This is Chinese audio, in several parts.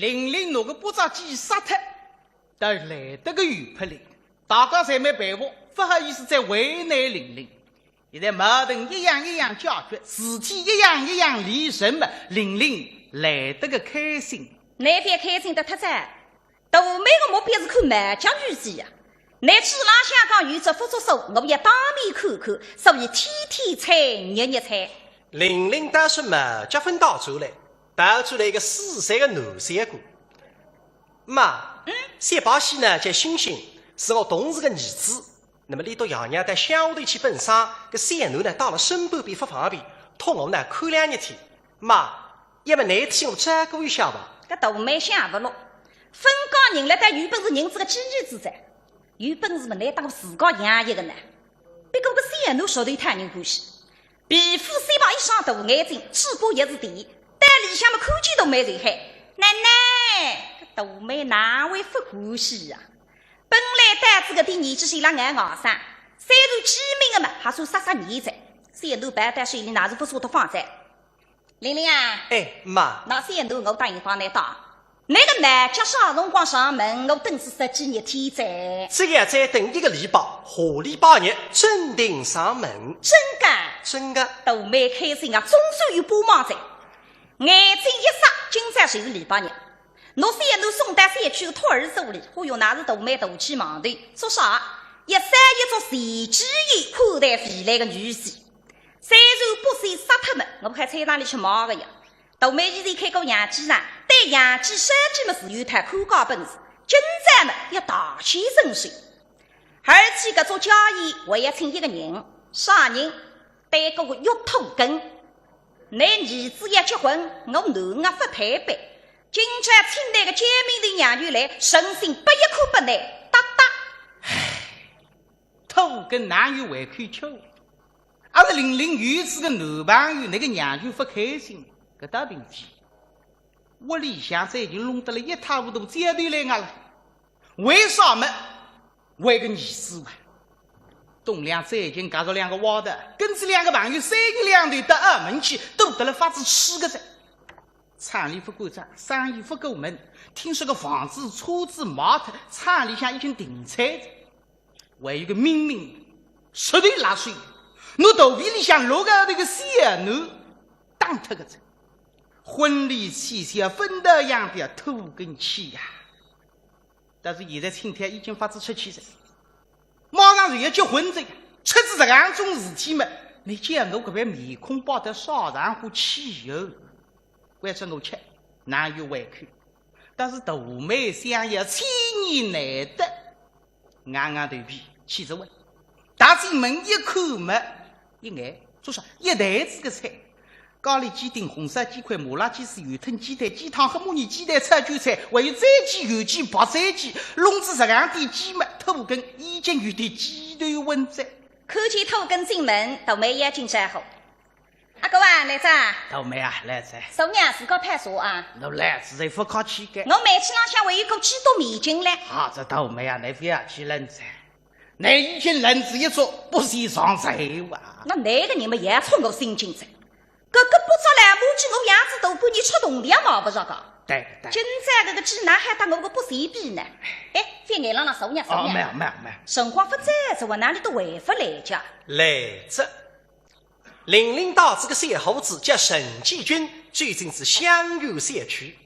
玲玲那个不着急杀他，但来得个鱼拍来，大家才没办法，不好意思再为难玲玲。现在矛盾一样一样解决，事体一样一样离神嘛，玲玲来得个开心。那边开心的太赞，大妹的目标是看满江雨季呀。那去拉下港遇着不作手，我也当面看看，所以天天猜日日猜。玲玲倒是没结婚到出来，倒出来一个4岁的男三哥。妈，三宝喜呢叫星星，是我同事的儿子。那么连到爷娘带乡下头去奔丧，搿三男呢到了身半边不方便，托我呢看2日天。妈，要么那天我照顾一下吧。搿大妹想不落，分高人来带有本事人子个几日之灾，有本事么来当自家养一个呢？别个个三男熟头探人欢喜，皮肤三毛一双大眼睛，嘴巴也是甜，但里向么看见都没人害。奶奶，搿大妹哪会不欢喜呀？本来单子个点年纪是伊拉眼熬上，三如机敏个嘛，还算杀年在。三男白带水里哪是不舍得放在？玲玲啊，妈，那三男我答应帮你打。那个男家啥辰光上门，我等是10几日天在。这个再等1个礼拜，下礼拜日正定上门。真的？真的。大妹开心啊，总算有帮忙在。眼睛一眨，今朝就是礼拜日。侬三男送到山区的托儿所里，忽悠那是大妹大气忙的，说啥？一山一座谁之意款待回来的女婿。虽然不是杀他们，我不看菜场里去忙的呀。大妹以前开过洋机场，对洋机设计么是有他看高本事，今朝么要大显身手。而且个做交易，我要请一个人，啥人？对个个玉土根。那儿子要结婚，我男儿发台北。今朝请那个见面的娘女来，身心不一可不难，哒哒。唉，土根哪有会看巧？而是玲玲有次个男朋友，那个娘就不开心，搿大问题。屋里向早已经弄得了一塌糊涂，接对来我了。为啥么？为个儿子啊！东亮早已经搞了2个窝的，跟这2个朋友3个2队到澳门去，都得了法子吃个噻。厂里不管账，生意不过门。听说个房子、车子卖脱，厂里向已经停产了。还有个明明10岁拉水。我肚皮里向落个那个小囡打脱个子，婚礼期间分道扬镳，吐根气呀！但是现在青天已经发子出去了，马上就要结婚这个，出自这样种事体嘛，你见我这边面孔包得少然乎汽油，为着我吃，哪有胃口？但是大妹想要千年难得，硬硬头皮气着问，打进门一看嘛。一眼做啥？一袋子个菜，咖喱鸡丁、红烧鸡块、麻辣鸡丝、油吞鸡蛋、鸡汤和母鸡鸡蛋、炒韭菜，还有再鸡、油鸡、白菜鸡，笼子12点鸡嘛，土根已经有点鸡头温在。看见土根进门，大妹眼睛再好。阿哥啊，来着。大妹啊，来着。姑娘自个派说啊。侬来自在不靠气概。我煤气浪向还有口几多米进来。好这大妹啊，你不要去认真。那已经人子一做，不是上谁哇？那哪个人们也冲我心惊在？哥哥不着来，母鸡我样子都把你出动的嘛不着个？对。今朝这个鸡哪还当我个不随便呢？哎，非眼浪手娘。没有。辰光不在这，我哪里都回不来家。来着，玲玲到这个小伙子叫沈继军，最近是湘粤山区。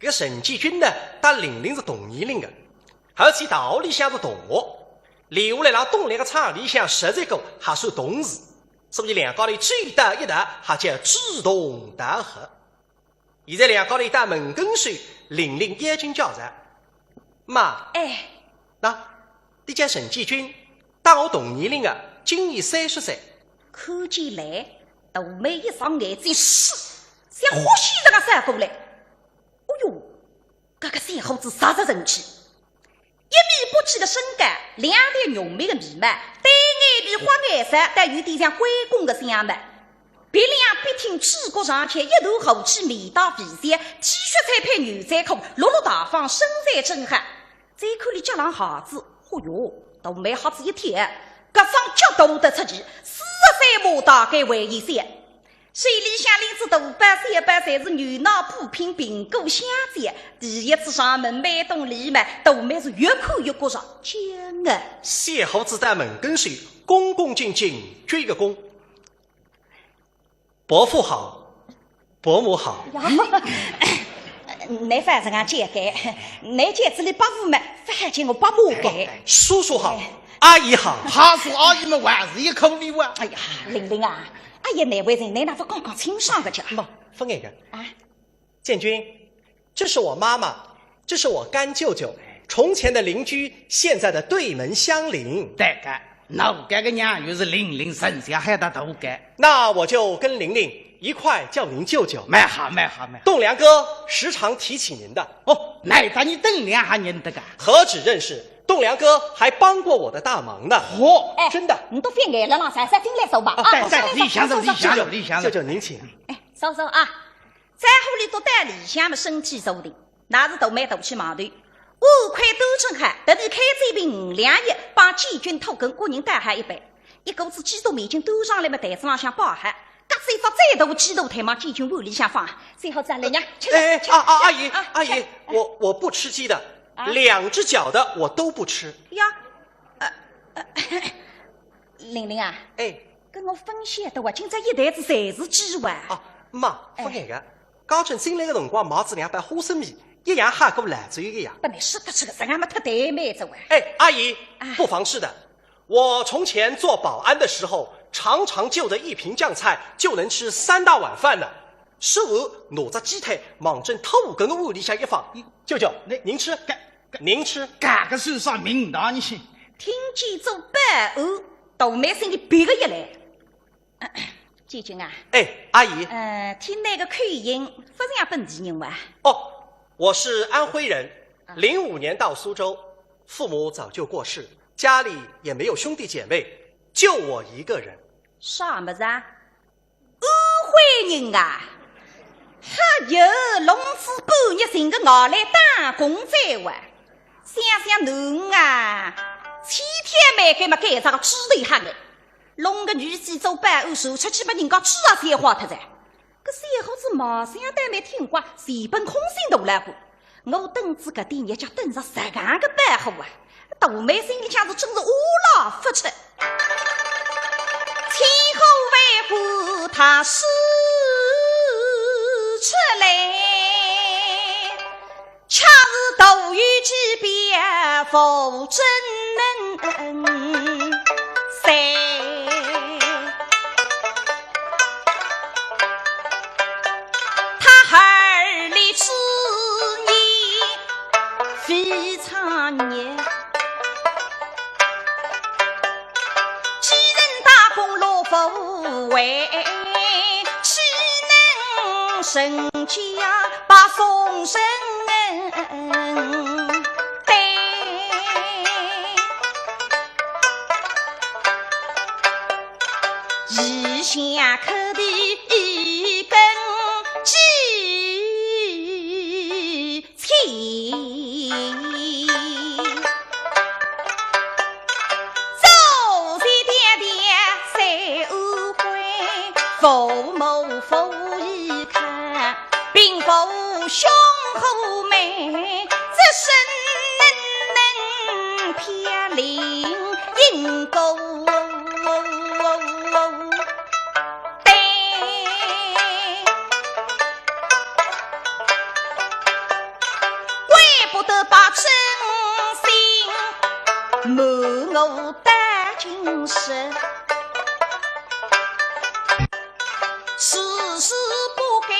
这沈继军呢，和玲玲是同年龄的，而且大学里向是同学。留下来让东来个厂里向实在个还算同事，所以2家头最大一大还叫志同道合。现在2家头到门根水，玲玲眼睛叫着妈，那你叫沈继军，当我同年龄的，今年30岁。看见来，大妹一上眼睛，是像呼吸这个闪过来。哦哟，这个小伙子啥子人气？1米不起的身高，2点浓密的眉毛，对眼皮花颜色，但有点像关公的相貌。鼻梁笔挺，指骨上前，一头厚气，味道肥香 ，T 恤再配牛仔裤，落落大方，身材正好。再看里家郎孩子，哦哟，大妹孩子一天，各双脚都得出去，40岁马大概为一些。水里向领子大班三班才是女闹补品评估相见，第一次上门买东里买，豆妹是越看越觉上惊啊！谢猴子在门跟前恭恭敬敬鞠一个躬。伯父好，伯母好。你反正俺姐改，你姐子里把我们反正我把我改。叔叔好，阿姨好。他说阿姨们万事一口里哇。哎呀，玲玲啊，阿姨那位人你那副刚刚亲上个家不分那个啊？建军，这是我妈妈，这是我干舅舅，从前的邻居，现在的对门相邻。对个，老干个娘又是玲玲生下还得都干。那我就跟玲玲一块叫您舅舅。买好买好买。栋梁哥时常提起您的。哦，那把你栋梁还认得个？何止认识，栋梁哥还帮过我的大忙呢。嚯，哎，真的。你都翻眼了啦，噻，进来收吧。啊，在李乡走，李乡走，李乡走。舅舅您请。哎，收啊！在屋里都带李乡们身体受定，那是都买斗气毛的。5块多称海，特地开这瓶5两液，帮季军偷跟个人带海一杯。一股子鸡肚面筋端上来嘛，台子上向包海。夹子一发再大的鸡肚腿往季军碗里向放，最后再来呀！阿姨，阿姨，我不吃鸡的，2只脚的我都不吃。呀，玲玲啊，哎，跟我分析的话，今朝一台子侪是鸡哇。啊，妈，分那个，刚正进来的辰光，毛子2把花生米，一样哈过来，只有一样。不能说得出个，俺们太怠慢着哇。哎，阿姨，不妨事的。我从前做保安的时候，常常就着1瓶酱菜就能吃3大碗饭呢。食后拿着鸡腿往正偷跟个碗里向一放，舅舅，您吃，您吃，干个算啥名堂你？听见做伴偶，豆妹心里别个一来。季军啊，哎，阿姨，听那个口音，不是像本地人哇？哦，我是安徽人，05年到苏州，父母早就过世。家里也没有兄弟姐妹，就我一个人。啥么子啊？安徽人啊！还有龙子半日寻个外来打工仔哇！想想侬啊，前天没给嘛给这个猪头汉的，弄个女婿做伴偶手出去把人家猪啊三花脱噻！个小伙子马上单没听话，随本空心都来过。我等子个店也叫等上10万个伴后啊！大妹心里像是真是乌拉发出来，前后为虎他使出来，恰是斗鱼之别否真能谁？他儿里之意非常热。不为岂能神家把送神对一下口的一根鸡气父母父一看，并不胸后美，这身能偏灵阴沟对，怪不得把真心瞒我带进身。事事不给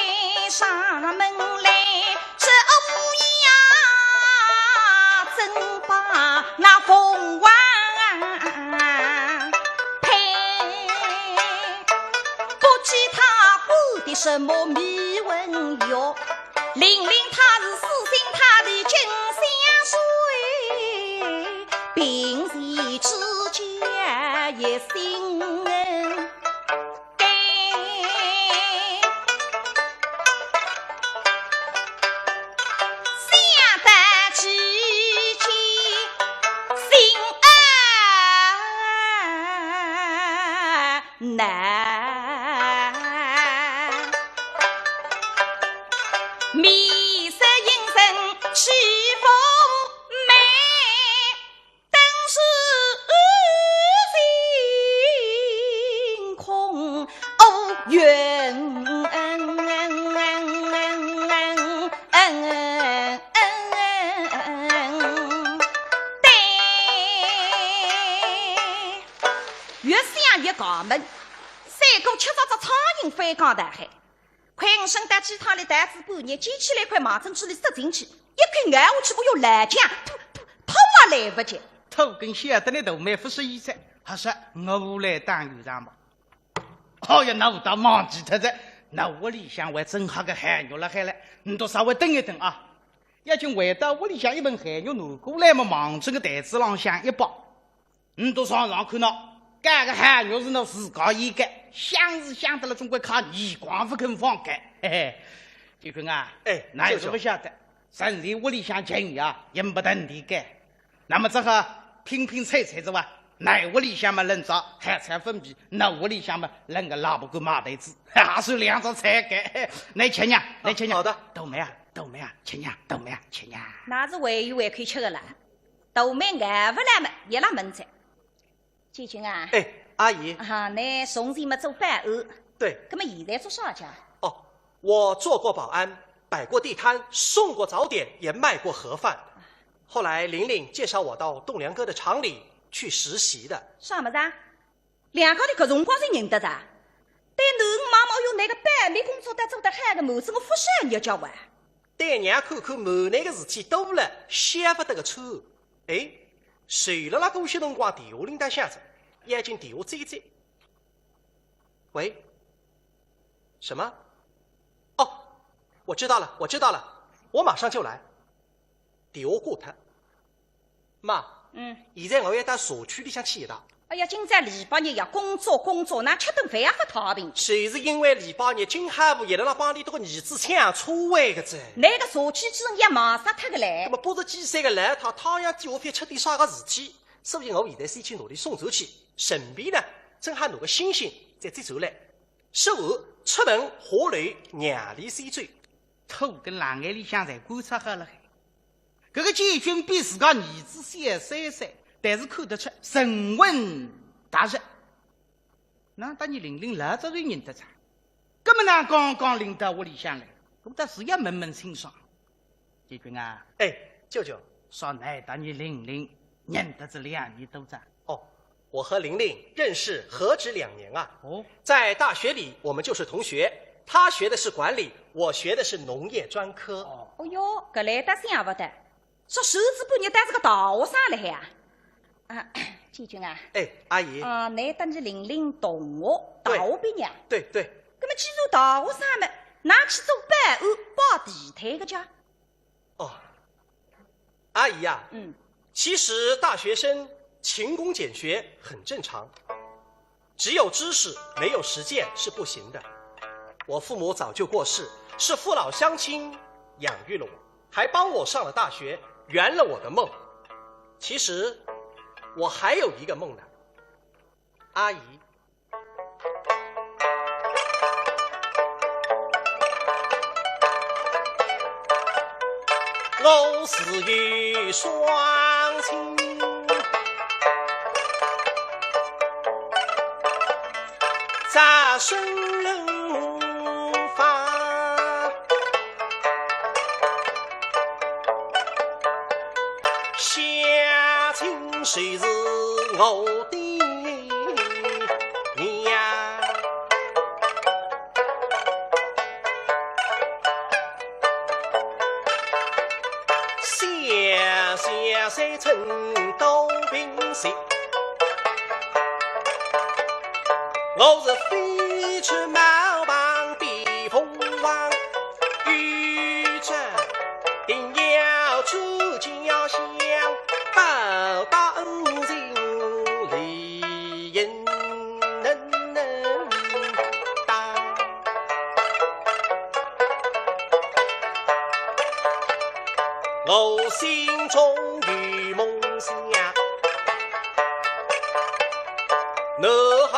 上门来，这乌鸦真把那凤凰配，不知他过的什么迷魂药，玲玲他是私心他的真相水，平时之间也心恩。难一衙门，三个吃着苍蝇翻江大海。快生带其他的单子半年，捡起来块麻针纸里塞进去，一口咬下去，我有烂酱，吐嘛来不及。头跟晓得的都没不是医生，还是我无来当院长吧。哦呀，那我倒忘记他在，那屋里向还正好个寒肉了还来，你都稍微等一等啊。要请回到屋里向一盆寒肉拿过来嘛，忙这个袋子浪向一包，你都上看到。干个寒肉是侬自家一干，想是想得了，总归靠你光不肯放干。嘿嘿，季军啊，那也是不晓得，甚至屋里向钱呀，也不等地干。那么这个拼拼凑凑着吧，那屋里向嘛能找海菜分皮，那屋里向嘛能个拉不过马袋子，还是两种菜干。来钱娘，来钱娘，好的，豆妹啊，豆妹啊，钱娘，豆妹啊，钱娘。那是唯一可以吃的了，豆妹挨不来嘛，也拉门菜。季军啊，阿姨啊，你从前嘛做保安，对，那么现在做啥去？哦，我做过保安，摆过地摊，送过早点，也卖过盒饭。后来玲玲介绍我到栋梁哥的厂里去实习的。啥么子啊？两个的搿辰光是认得的，但侬妈妈有那个保安工作得做得好的模子，我不晓得叫话。带娘看看门内的事体多了，想不得个错。谁了那过些辰光电话铃铛响着，眼睛电话追追。喂，什么？哦，我知道了，我马上就来。电话挂脱。妈，现在我要到社区里向去一趟。哎呀，今朝礼拜日呀，工作，那吃顿饭也不太平。就是因为礼拜日金哈部一直辣帮你这个儿子抢车位个子。那个社区主任也忙死脱个嘞。那么80几岁个老太太阳叫我非出点啥个事体，所以我现在先去努力送走去，顺便呢，正好拿个星星再走来。稍后出门下楼让里先走。头跟狼眼里向才观察好了。这个建军比自家儿子小3岁，但是看得出神文大热。那当你玲玲老早就认得他，根本呢刚刚领到屋里向来，我倒是要问问清爽。建军啊，舅舅，说来当你玲玲认得这2年多长？哦，我和玲玲认识何止2年啊！哦，在大学里我们就是同学，他学的是管理，我学的是农业专科。哦哟，搿来得想不得。说手指半日带是个大学生了海啊！建军啊，阿姨啊，你等于玲玲同学，大学毕业。对。那么既然大学生们，哪去做保安包地摊个家？哦，阿姨呀，其实大学生勤工俭学很正常，只有知识没有实践是不行的。我父母早就过世，是父老乡亲养育了我，还帮我上了大学，圆了我的梦。其实我还有一个梦呢，阿姨。我是有双亲，在生人房，乡亲谁是我的娘？乡山村都平息，我是飞去茅房避风王，遇着定要出家乡，报答恩情理应当。我心中有梦想，男孩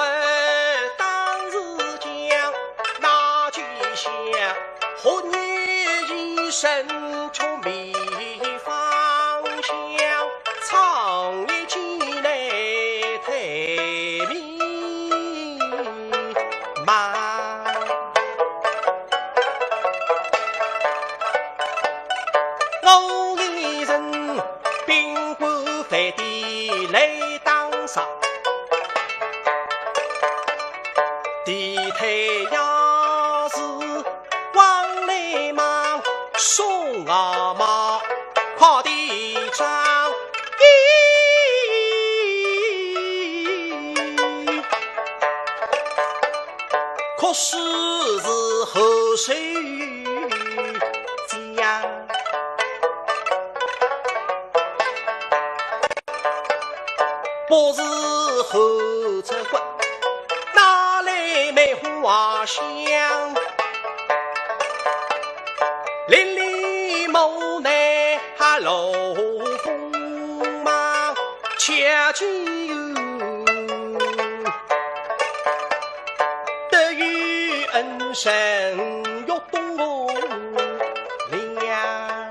当时讲那句想，何年一生出迷方向，长夜进来太迷茫。我一人宾馆饭店来当啥？太阳是往来忙，送啊忙，快地长。可是是后水江，不是后车滚，哪来梅花香？邻里某内哈漏风忙，恰见有恩神欲动我俩，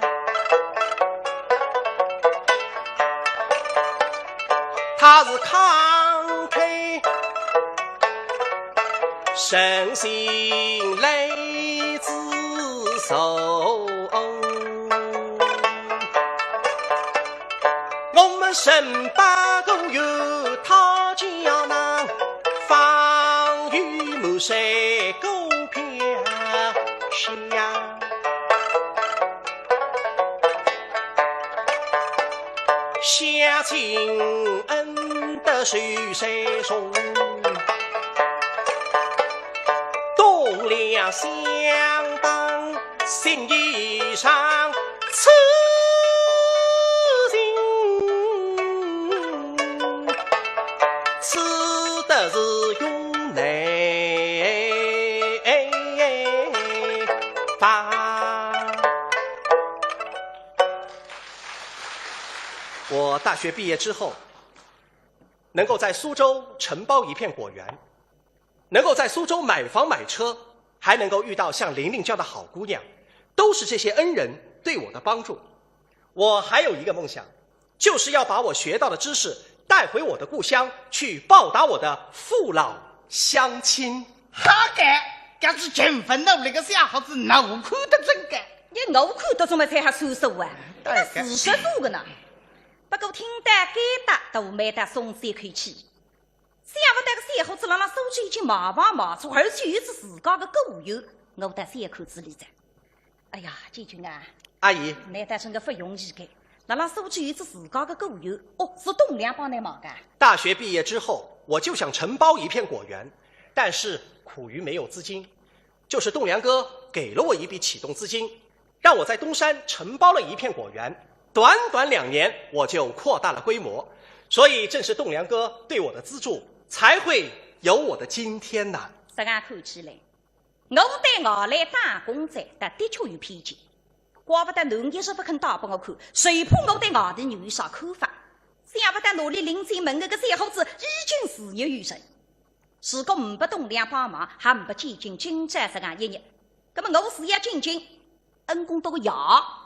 他是慷慨深心泪自受，我们身八个有他江南，方圆某山沟飘香，相亲恩德水山松，栋梁相当心意上，此情此德是永内我大学毕业之后，能够在苏州承包一片果园，能够在苏州买房买车，还能够遇到像玲玲这样的好姑娘，都是这些恩人对我的帮助。我还有一个梦想，就是要把我学到的知识带回我的故乡，去报答我的父老乡亲。好干，这是勤奋努力的小伙子，脑壳的真干。你脑壳都怎么才还收手啊？那事实做的呢？不过听得该打都没得松松一口气。想不得个小伙子让他手机已经麻出，而且又是自家的狗友，我得三口子里在。哎呀，季军啊，阿姨，难得成个不容易的，让他手机又是自家的狗友，哦，是栋梁帮你忙的。大学毕业之后，我就想承包一片果园，但是苦于没有资金，就是栋梁哥给了我一笔启动资金，让我在东山承包了一片果园。短短2年，我就扩大了规模，所以正是栋梁哥对我的资助，才会有我的今天呐。这样看起来，我对外来打工者但的确有偏见，怪不得侬一直不肯打给我看，谁怕我对外地人有啥看法？想不得努力临进门的个小伙子已经事业有成，如果不栋梁帮忙，还不进军军战这样一日，那么我事业进军，恩公都要。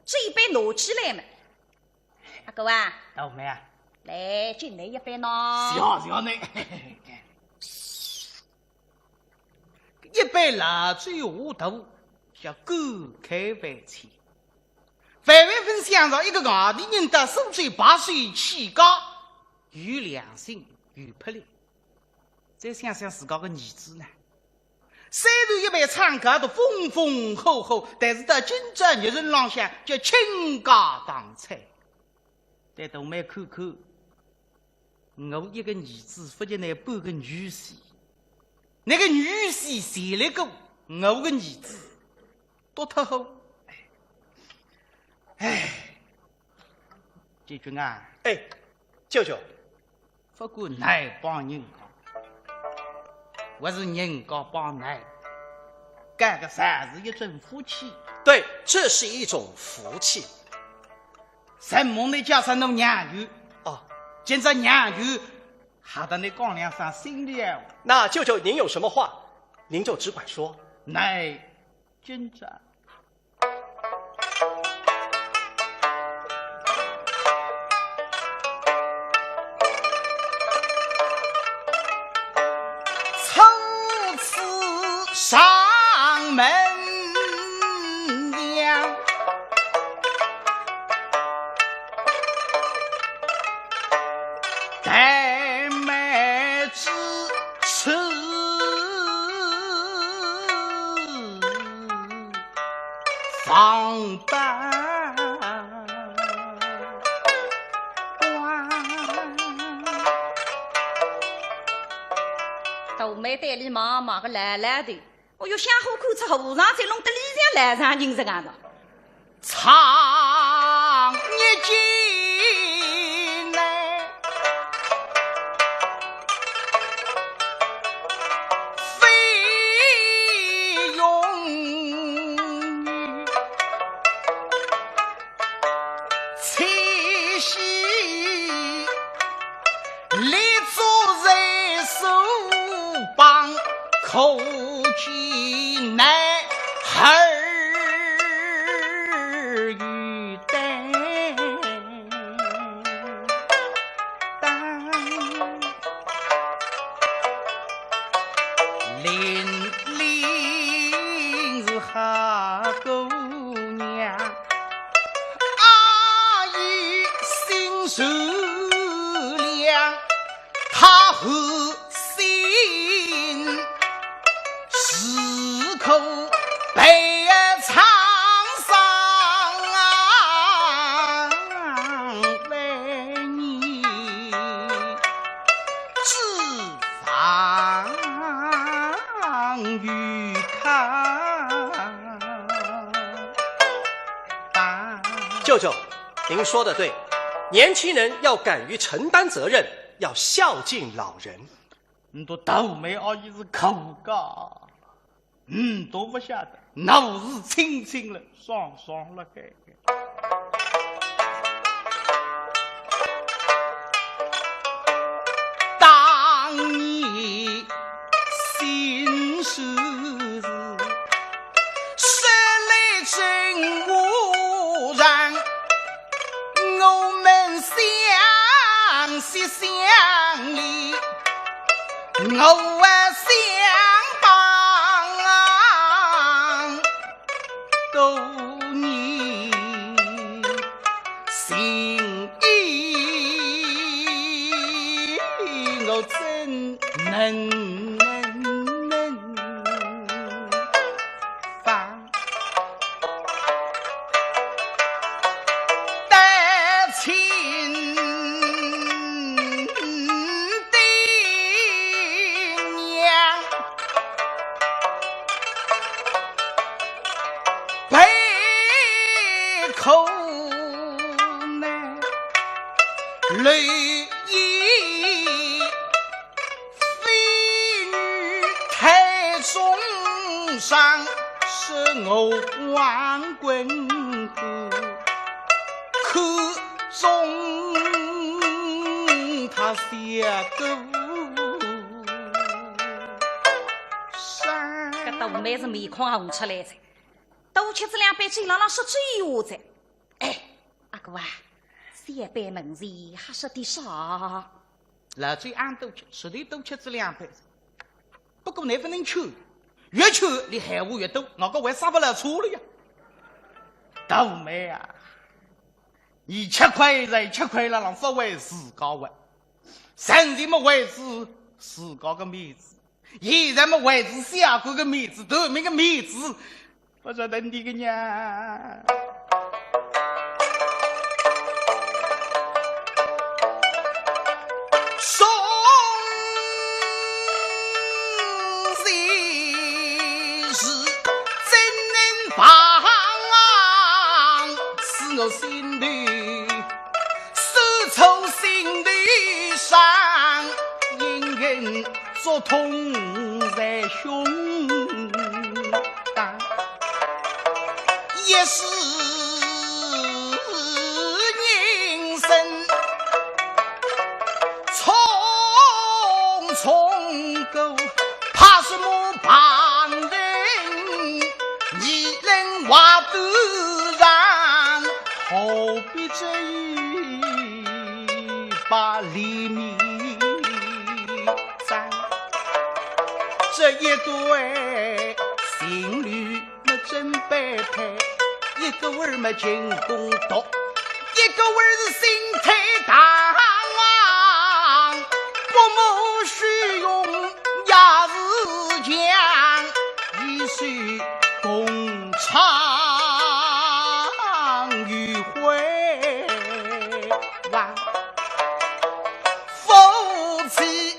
这一杯拿起来嘛，阿哥啊，豆妹啊，来进来一杯呢。小呢，一杯蜡烛下头，叫狗开饭钱。范万分想着一个外地人的手嘴8岁起高，有良心有魄力。再想想自家的儿子呢？虽然一般唱歌都风风火火，但是到今朝日人浪向叫倾家荡产。但都没看看，我一个儿子不就那半个女婿，那个女婿谁来过我个儿子，多特好。哎，季军啊，哎，舅舅，不管哪帮人我是人家帮来，干个啥是一种福气。对，这是一种福气。什么你叫上侬娘舅哦，今朝娘舅还到你讲两声心里话。那舅舅您有什么话，您就只管说。乃今朝上门娘，待妹子吃都没带你妈妈个来来的，我又想好口吃后上才弄得里向来上精神啊的。长一斤呢，费用七夕立足人手帮口技难儿与担玲玲是哈姑娘，阿姨心善良，她和心时口被沧桑为你知上与看。舅舅，您说的对，年轻人要敢于承担责任，要孝敬老人。你都豆妹阿姨是口噶，都不晓得，脑是清清了，爽爽了该。当你心事是来真无然，我们相惜相离，我相帮都你心意，我怎能放得亲的娘，背口呢泪意，飞女太重伤，是我光棍户，可中他下个山。搿豆妹是面孔红出来噻，多吃这两杯酒，朗朗说醉话噻。哎，阿哥啊，三杯门前还说点啥？老嘴俺都吃，实地都吃这两杯。不过你不能吃，越吃你害我越多，我个为啥不来错了呀？豆妹啊，你吃亏在吃亏了，让不为自家为，甚至么为自家个面子，现在么为自下个个面子，豆妹个面子，不晓得你个娘。送喜事怎能放使我心里丝绸心里上隐隐作痛在胸膛，也是人生重构，怕什么旁人一人话都让，何必这一把厘米簪？这一对情侣么真般配，一个味儿么进宫毒，一个味儿是心太大。不谋虚用也是强，一岁共长与会望，夫妻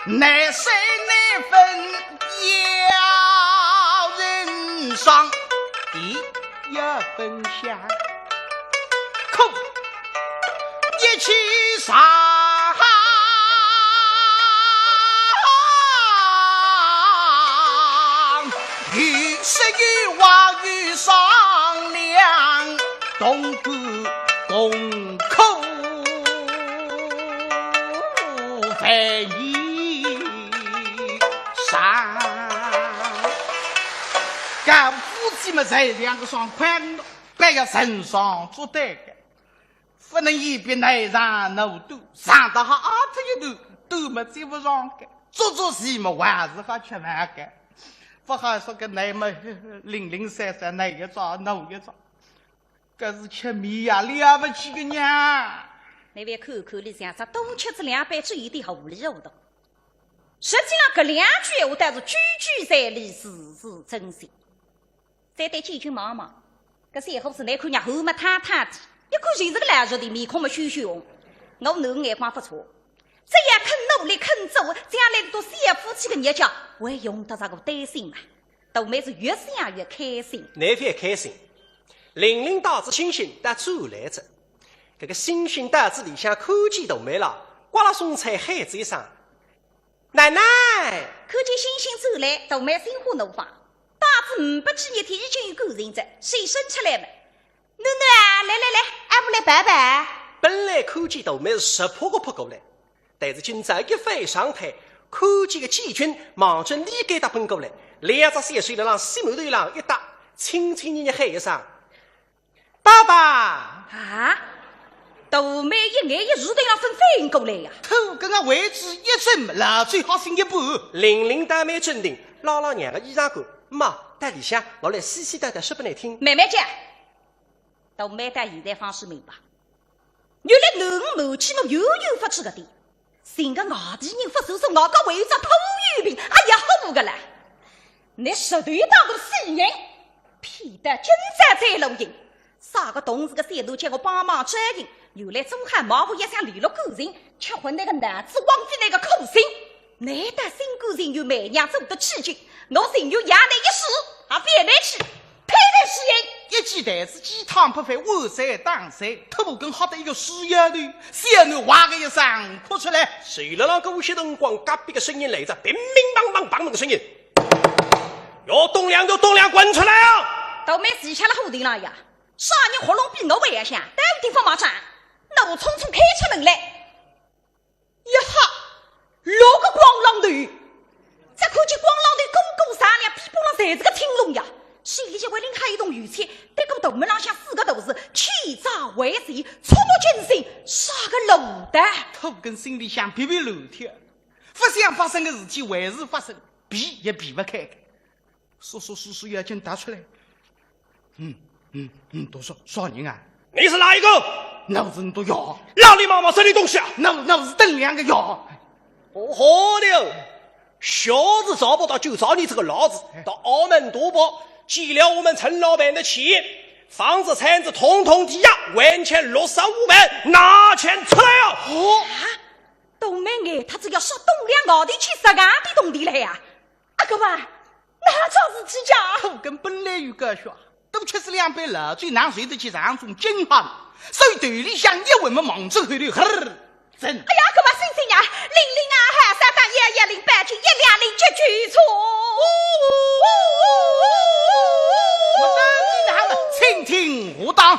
乃谁乃分要人伤，地也分享，空一起上。与是与往与商量，同甘共苦，非一上。干夫妻们在两个双宽，白要身上做对的，不能一边内上脑肚，上得好阿特一头，都没追不上的，做事嘛还是好吃饭的。不好说个奶么零零散散哪一招哪一招，可是吃米呀了不起个娘！那位口口里向说多吃这2杯，只有点无理无道。实际上，这2句话但是句句在理，字字真心。再对季军妈妈，这小伙子那看人后么塌塌的，一看就是个烂熟的面孔么羞羞红。我侬眼光不错。这样肯努力肯做，将来都小夫妻的日子会用得着个担心嘛？豆妹是越想越开心，那番开心。玲玲大子星星带走来着，这个星星袋子里向看见豆妹了，刮了送菜孩子一声：“奶奶！”看见星星走来，豆妹心花怒放，大子不几日天已经有个人着，谁生出来了？囡囡啊，来，俺不来拜拜。本来看见豆妹是十扑个扑过来。但是今朝一飞上台，看见个季军忙着离开他奔过来，2只小手让西门头上一搭，轻轻地喊一声：“爸爸！”啊！豆妹一眼一时都要分反应过来呀！头跟个位置一准了，最好醒一半。玲玲带妹镇定，拉拉娘的衣裳裤，妈带里向，我来细细带说不难听。慢慢讲，豆妹带现在方式明白，原来侬母亲侬有发这个的。新个外地人不手手我个为着偷鱼病，哎呀好个啦！你实对当个死人，骗得金山在录音，啥个同事个三头叫我帮忙摘银，原来中汉马虎也想联络个人，却和那个男子枉费那个苦心，难得新个人与媚娘走得起劲，我情愿衙内一死，还别来去，配得死人。一记台子鸡汤不费碗塞当塞，头跟好的一个死丫头，小囡哇个一声哭出来。谁了让狗些辰光隔壁的声音来着，乒乒乓乓乓那个声音，有动量就动量滚出来啊！豆妹自下了后头了呀，啥人喉咙比我还响，但有地方马站，那我匆匆开出门来，一哈6个光浪头，再看见光浪头公公商量，屁股上侪是个青龙呀。心里就为领海一动语气，别个头门上向4个都是气炸为贼，触目惊心，啥个漏的？头跟心里想别漏跳，不想发生的事情还是发生，避也避不开。说要紧打出来。多少人啊？你是哪一个？那是你都要，哪里妈妈这里东西啊？那是等2个要。好的，小子找不到就找你这个老子，到澳门赌博。积了我们陈老板的企业，房子产子统统抵押，完全65万，拿钱出来啊！豆妹哎，他只要说东两澳地去10万的东地来呀！阿哥吧，那叫是几家？头跟本来有个说，都吃是2杯了，最难睡得起上种金行，所以队里向一问么忙着后头呵真。哎呀，哥吧，星星呀，00啊，还3打1108句120句错。我等你他们倾听我当。